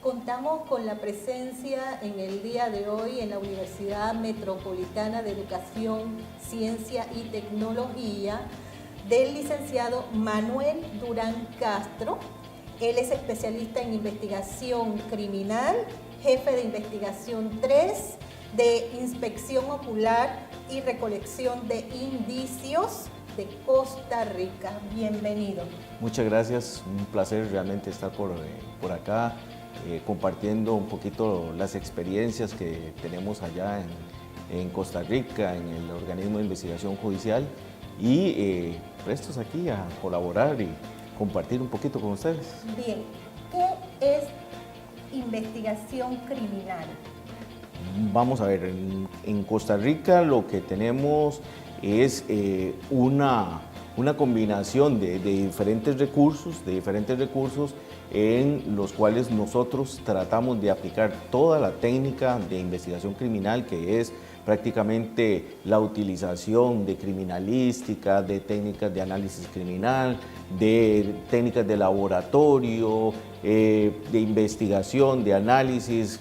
Contamos con la presencia en el día de hoy en la Universidad Metropolitana de Educación, Ciencia y Tecnología del licenciado Manuel Durán Castro. Él es especialista en investigación criminal, jefe de investigación 3 de inspección ocular y recolección de indicios de Costa Rica. Bienvenido. Muchas gracias, un placer realmente estar por acá, compartiendo un poquito las experiencias que tenemos allá en Costa Rica, en el organismo de investigación judicial y prestos aquí a colaborar y compartir un poquito con ustedes. Bien, ¿qué es investigación criminal? Vamos a ver, en Costa Rica lo que tenemos es una combinación de diferentes recursos en los cuales nosotros tratamos de aplicar toda la técnica de investigación criminal, que es prácticamente la utilización de criminalística, de técnicas de análisis criminal, de técnicas de laboratorio, de investigación, de análisis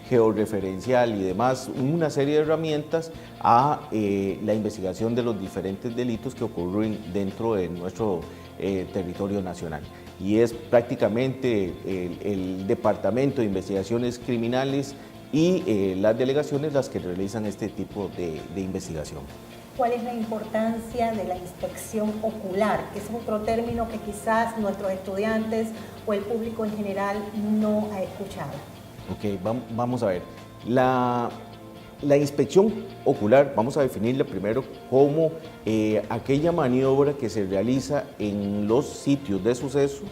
georreferencial y demás, una serie de herramientas a la investigación de los diferentes delitos que ocurren dentro de nuestro territorio nacional. Y es prácticamente el Departamento de Investigaciones Criminales y las delegaciones las que realizan este tipo de investigación. ¿Cuál es la importancia de la inspección ocular? Que es otro término que quizás nuestros estudiantes o el público en general no ha escuchado. Ok, vamos a ver. La inspección ocular, vamos a definirla primero como aquella maniobra que se realiza en los sitios de suceso,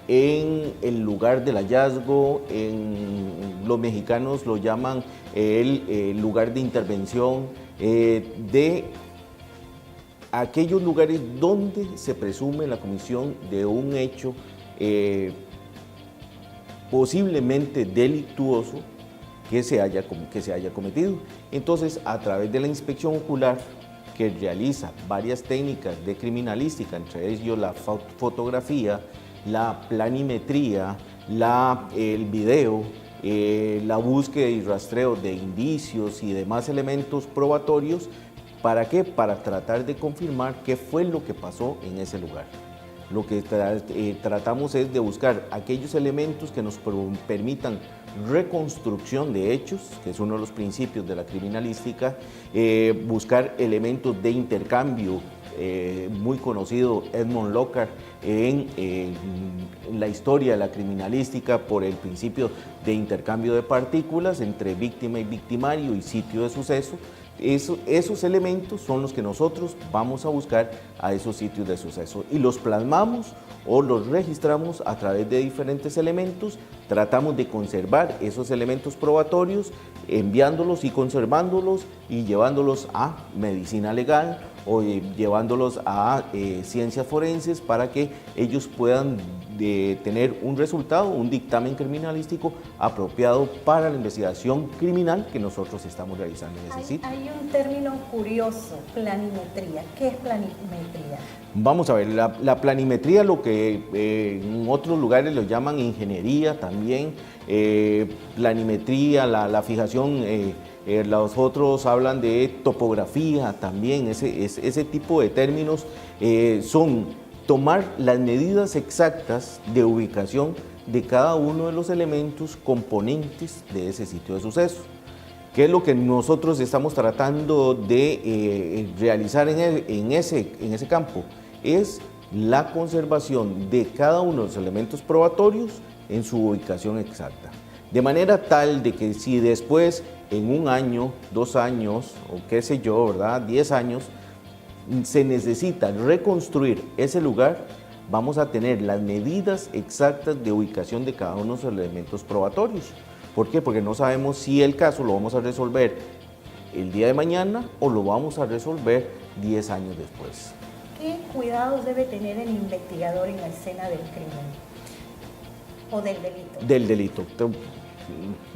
en el lugar del hallazgo, los mexicanos lo llaman el lugar de intervención, de aquellos lugares donde se presume la comisión de un hecho posiblemente delictuoso que se haya cometido. Entonces, a través de la inspección ocular, que realiza varias técnicas de criminalística, entre ellos la fotografía, la planimetría, el video, la búsqueda y rastreo de indicios y demás elementos probatorios. ¿Para qué? Para tratar de confirmar qué fue lo que pasó en ese lugar. Lo que tratamos es de buscar aquellos elementos que nos permitan reconstrucción de hechos, que es uno de los principios de la criminalística, buscar elementos de intercambio, muy conocido Edmond Lockhart en la historia de la criminalística por el principio de intercambio de partículas entre víctima y victimario y sitio de suceso. Esos elementos son los que nosotros vamos a buscar a esos sitios de suceso y los plasmamos o los registramos a través de diferentes elementos. Tratamos de conservar esos elementos probatorios, enviándolos y conservándolos y llevándolos a medicina legal o llevándolos a ciencias forenses para que ellos puedan tener un resultado, un dictamen criminalístico apropiado para la investigación criminal que nosotros estamos realizando en ese sitio. Hay un término curioso, planimetría. ¿Qué es planimetría? Vamos a ver, la planimetría, lo que en otros lugares lo llaman ingeniería también, planimetría, la fijación, los otros hablan de topografía también, ese tipo de términos son tomar las medidas exactas de ubicación de cada uno de los elementos componentes de ese sitio de suceso. ¿Qué es lo que nosotros estamos tratando de realizar en ese campo? Es la conservación de cada uno de los elementos probatorios en su ubicación exacta. De manera tal de que si después, en 1 año, 2 años, o qué sé yo, ¿verdad?, 10 años, se necesita reconstruir ese lugar, vamos a tener las medidas exactas de ubicación de cada uno de los elementos probatorios. ¿Por qué? Porque no sabemos si el caso lo vamos a resolver el día de mañana o lo vamos a resolver 10 años después. ¿Qué cuidados debe tener el investigador en la escena del crimen o del delito? Del delito.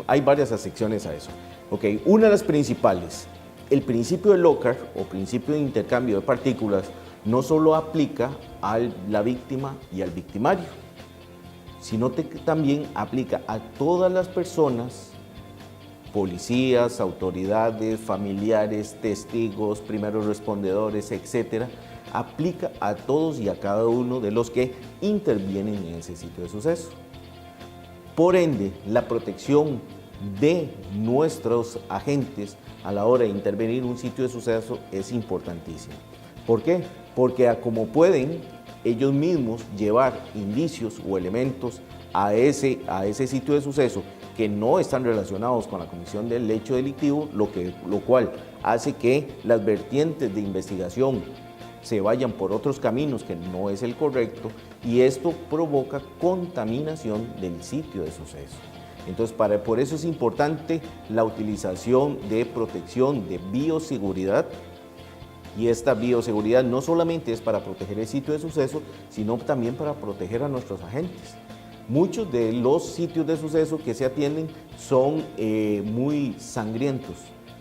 Hay varias secciones a eso. Okay. Una de las principales, el principio de Lockhart o principio de intercambio de partículas no solo aplica a la víctima y al victimario, sino que también aplica a todas las personas, policías, autoridades, familiares, testigos, primeros respondedores, etcétera. Aplica a todos y a cada uno de los que intervienen en ese sitio de suceso. Por ende, la protección de nuestros agentes a la hora de intervenir en un sitio de suceso es importantísima. ¿Por qué? Porque como pueden ellos mismos llevar indicios o elementos a ese sitio de suceso que no están relacionados con la comisión del hecho delictivo, lo cual hace que las vertientes de investigación se vayan por otros caminos que no es el correcto, y esto provoca contaminación del sitio de suceso. Entonces, por eso es importante la utilización de protección de bioseguridad, y esta bioseguridad no solamente es para proteger el sitio de suceso, sino también para proteger a nuestros agentes. Muchos de los sitios de suceso que se atienden son muy sangrientos.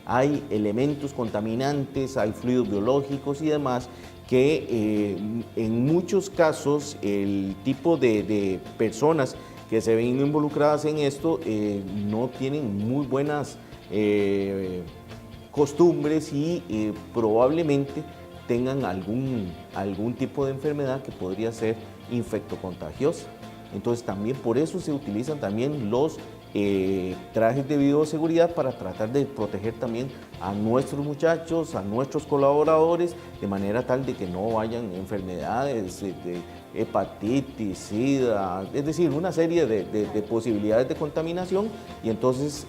Hay elementos contaminantes, hay fluidos biológicos y demás que en muchos casos el tipo de personas que se ven involucradas en esto no tienen muy buenas costumbres y probablemente tengan algún tipo de enfermedad que podría ser infectocontagiosa. Entonces también por eso se utilizan también los trajes de bioseguridad para tratar de proteger también a nuestros muchachos, a nuestros colaboradores, de manera tal de que no vayan enfermedades de hepatitis, sida, es decir, una serie de posibilidades de contaminación, y entonces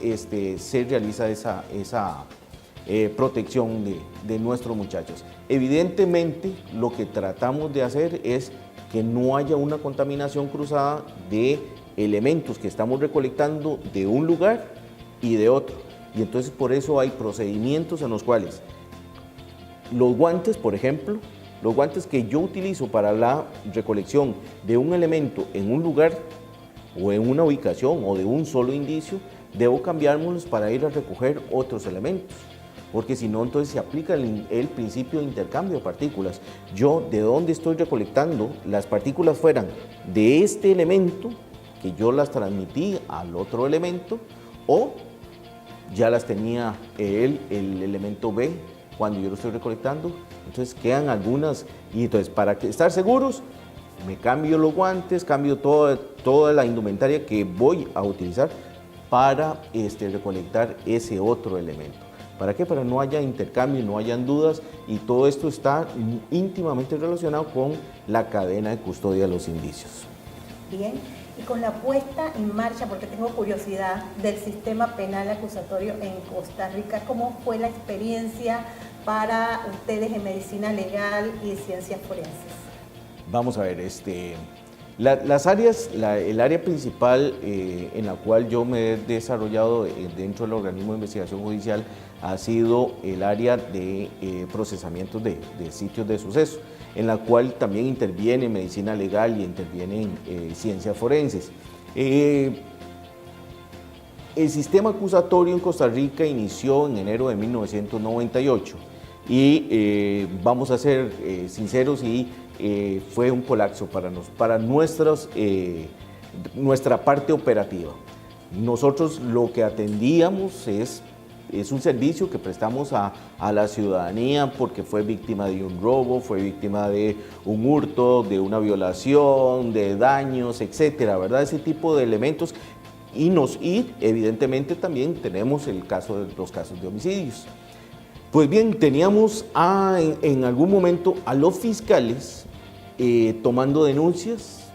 se realiza esa protección de nuestros muchachos. Evidentemente, lo que tratamos de hacer es que no haya una contaminación cruzada de elementos que estamos recolectando de un lugar y de otro. Y entonces por eso hay procedimientos en los cuales los guantes, por ejemplo, los guantes que yo utilizo para la recolección de un elemento en un lugar o en una ubicación o de un solo indicio, debo cambiármelos para ir a recoger otros elementos, porque si no, entonces se aplica el principio de intercambio de partículas. Yo, de dónde estoy recolectando las partículas, fueran de este elemento, que yo las transmití al otro elemento, o ya las tenía el elemento B cuando yo lo estoy recolectando. Entonces quedan algunas, y entonces para estar seguros, me cambio los guantes, cambio toda la indumentaria que voy a utilizar para recolectar ese otro elemento. ¿Para qué? Para no haya intercambio, no hayan dudas, y todo esto está íntimamente relacionado con la cadena de custodia de los indicios. Bien, y con la puesta en marcha, porque tengo curiosidad, del sistema penal acusatorio en Costa Rica, ¿cómo fue la experiencia para ustedes en medicina legal y ciencias forenses? Vamos a ver, las áreas, el área principal en la cual yo me he desarrollado dentro del organismo de investigación judicial ha sido el área de procesamiento de sitios de suceso, en la cual también interviene medicina legal y intervienen ciencias forenses. El sistema acusatorio en Costa Rica inició en enero de 1998 y vamos a ser sinceros, y fue un colapso para nuestra parte operativa. Nosotros lo que atendíamos es un servicio que prestamos a la ciudadanía porque fue víctima de un robo, fue víctima de un hurto, de una violación, de daños, etcétera, ¿verdad? Ese tipo de elementos. Y evidentemente también tenemos los casos de homicidios. Pues bien, teníamos en algún momento a los fiscales tomando denuncias,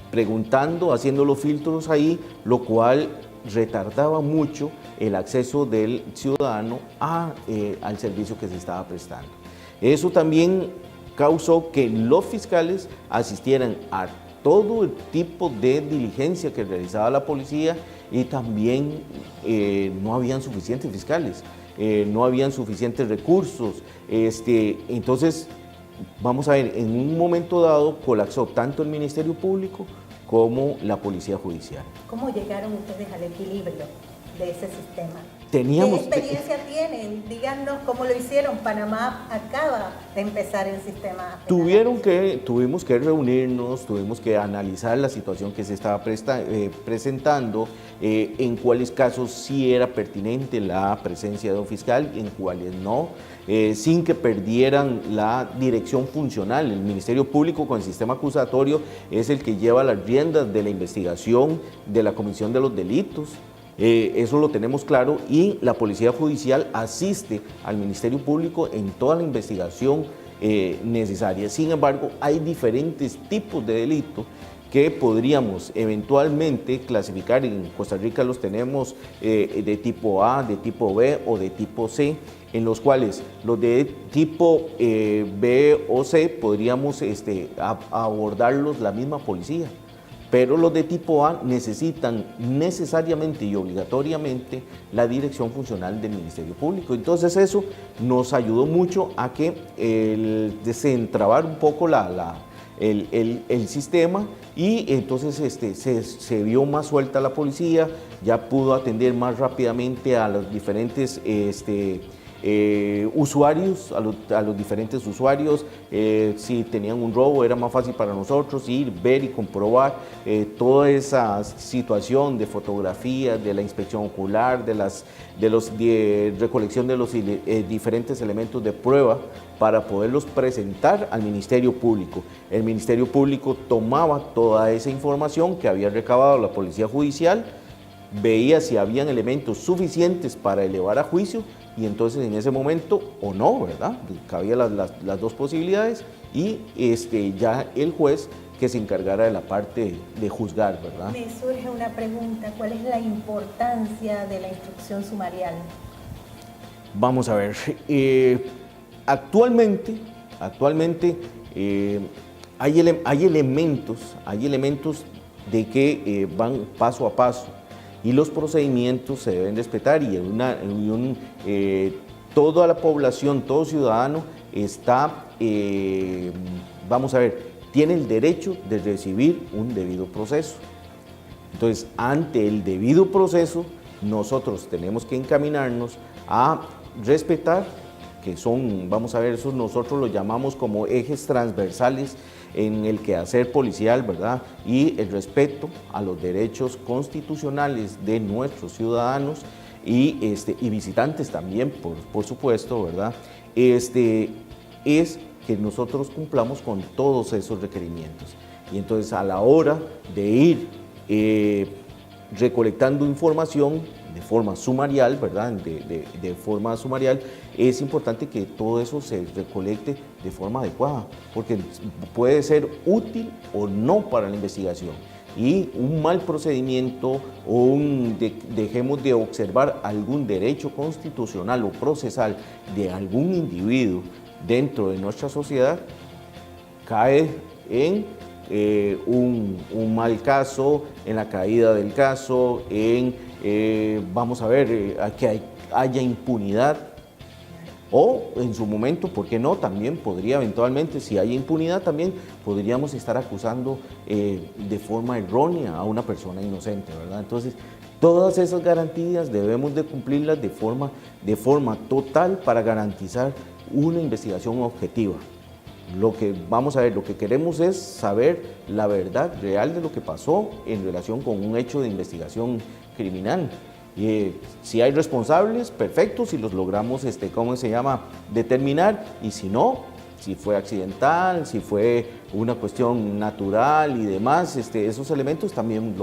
preguntando, haciendo los filtros ahí, lo cual retardaba mucho el acceso del ciudadano al servicio que se estaba prestando. Eso también causó que los fiscales asistieran a todo el tipo de diligencia que realizaba la policía, y también no habían suficientes fiscales, no habían suficientes recursos. Entonces, vamos a ver, en un momento dado colapsó tanto el Ministerio Público como la Policía Judicial. ¿Cómo llegaron ustedes al equilibrio de ese sistema? teníamos... ¿Qué experiencia tienen? Díganos cómo lo hicieron. Panamá acaba de empezar el sistema penal. Tuvimos que reunirnos, tuvimos que analizar la situación que se estaba presentando, en cuáles casos sí era pertinente la presencia de un fiscal y en cuáles no, sin que perdieran la dirección funcional. El Ministerio Público con el sistema acusatorio es el que lleva las riendas de la investigación de la comisión de los delitos. Eso lo tenemos claro, y la Policía Judicial asiste al Ministerio Público en toda la investigación necesaria. Sin embargo, hay diferentes tipos de delitos que podríamos eventualmente clasificar. En Costa Rica los tenemos de tipo A, de tipo B o de tipo C, en los cuales los de tipo B o C podríamos abordarlos la misma policía. Pero los de tipo A necesitan necesariamente y obligatoriamente la dirección funcional del Ministerio Público. Entonces eso nos ayudó mucho a que desentrabar un poco el sistema, y entonces se vio más suelta la policía, ya pudo atender más rápidamente a los diferentes usuarios, a los diferentes usuarios. Si tenían un robo era más fácil para nosotros ir, ver y comprobar toda esa situación de fotografías, de la inspección ocular, de recolección de los diferentes elementos de prueba para poderlos presentar al Ministerio Público. El Ministerio Público tomaba toda esa información que había recabado la Policía Judicial, veía si habían elementos suficientes para elevar a juicio, y entonces en ese momento, o no, ¿verdad? Cabía las dos posibilidades, y ya el juez que se encargara de la parte de juzgar, ¿verdad? Me surge una pregunta: ¿cuál es la importancia de la instrucción sumarial? Vamos a ver, actualmente hay elementos de que van paso a paso, y los procedimientos se deben respetar, y toda la población, todo ciudadano está, tiene el derecho de recibir un debido proceso. Entonces, ante el debido proceso, nosotros tenemos que encaminarnos a respetar, que son, eso nosotros lo llamamos como ejes transversales en el quehacer policial, ¿verdad? Y el respeto a los derechos constitucionales de nuestros ciudadanos y visitantes también, por supuesto, ¿verdad? Es que nosotros cumplamos con todos esos requerimientos. Y entonces, a la hora de ir recolectando información de forma sumarial, ¿verdad? De forma sumarial, es importante que todo eso se recolecte de forma adecuada, porque puede ser útil o no para la investigación. Y un mal procedimiento o dejemos de observar algún derecho constitucional o procesal de algún individuo dentro de nuestra sociedad, cae en un mal caso, en la caída del caso, en que haya impunidad, o en su momento, ¿por qué no? También podría eventualmente, si hay impunidad, también podríamos estar acusando de forma errónea a una persona inocente, ¿verdad? Entonces, todas esas garantías debemos de cumplirlas de forma total para garantizar una investigación objetiva. Lo que queremos es saber la verdad real de lo que pasó en relación con un hecho de investigación criminal. Si hay responsables, perfecto, si los logramos, determinar, y si no, si fue accidental, si fue una cuestión natural y demás, esos elementos también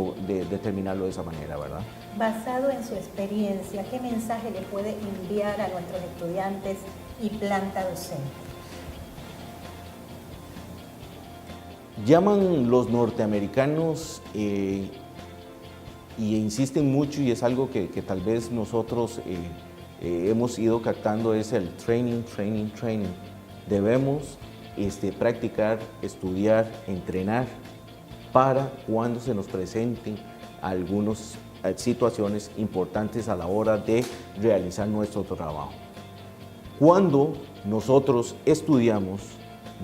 determinarlo de esa manera, ¿verdad? Basado en su experiencia, ¿qué mensaje le puede enviar a nuestros estudiantes y planta docente? Llaman los norteamericanos y insisten mucho, y es algo que tal vez nosotros hemos ido captando, es el training. Debemos practicar, estudiar, entrenar para cuando se nos presenten algunas situaciones importantes a la hora de realizar nuestro trabajo. Cuando nosotros estudiamos,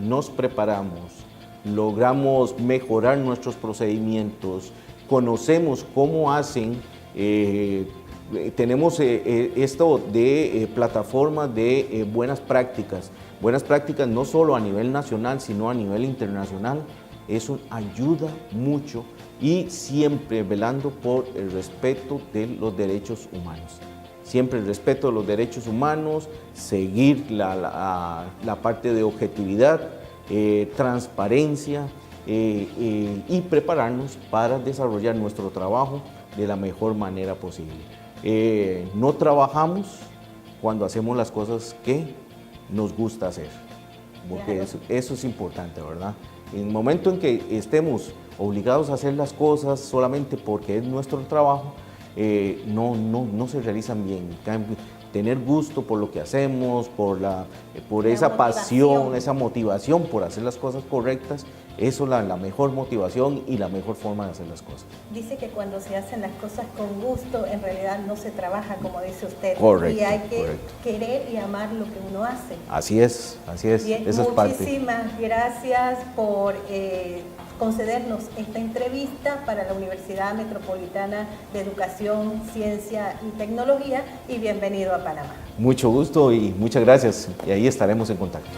nos preparamos, logramos mejorar nuestros procedimientos, conocemos cómo hacen tenemos esto de plataformas de buenas prácticas no solo a nivel nacional, sino a nivel internacional. Eso ayuda mucho y siempre velando por el respeto de los derechos humanos. Siempre el respeto de los derechos humanos, seguir la parte de objetividad, transparencia y prepararnos para desarrollar nuestro trabajo de la mejor manera posible. No trabajamos cuando hacemos las cosas que nos gusta hacer, porque eso es importante, ¿verdad? En el momento en que estemos obligados a hacer las cosas solamente porque es nuestro trabajo, no se realizan bien. En cambio, tener gusto por lo que hacemos, por esa pasión, esa motivación por hacer las cosas correctas, eso es la mejor motivación y la mejor forma de hacer las cosas. Dice que cuando se hacen las cosas con gusto, en realidad no se trabaja, como dice usted. Correcto, y hay que querer y amar lo que uno hace. Así es. Bien, eso es parte. Muchísimas gracias por concedernos esta entrevista para la Universidad Metropolitana de Educación, Ciencia y Tecnología, y bienvenido a Panamá. Mucho gusto y muchas gracias, y ahí estaremos en contacto.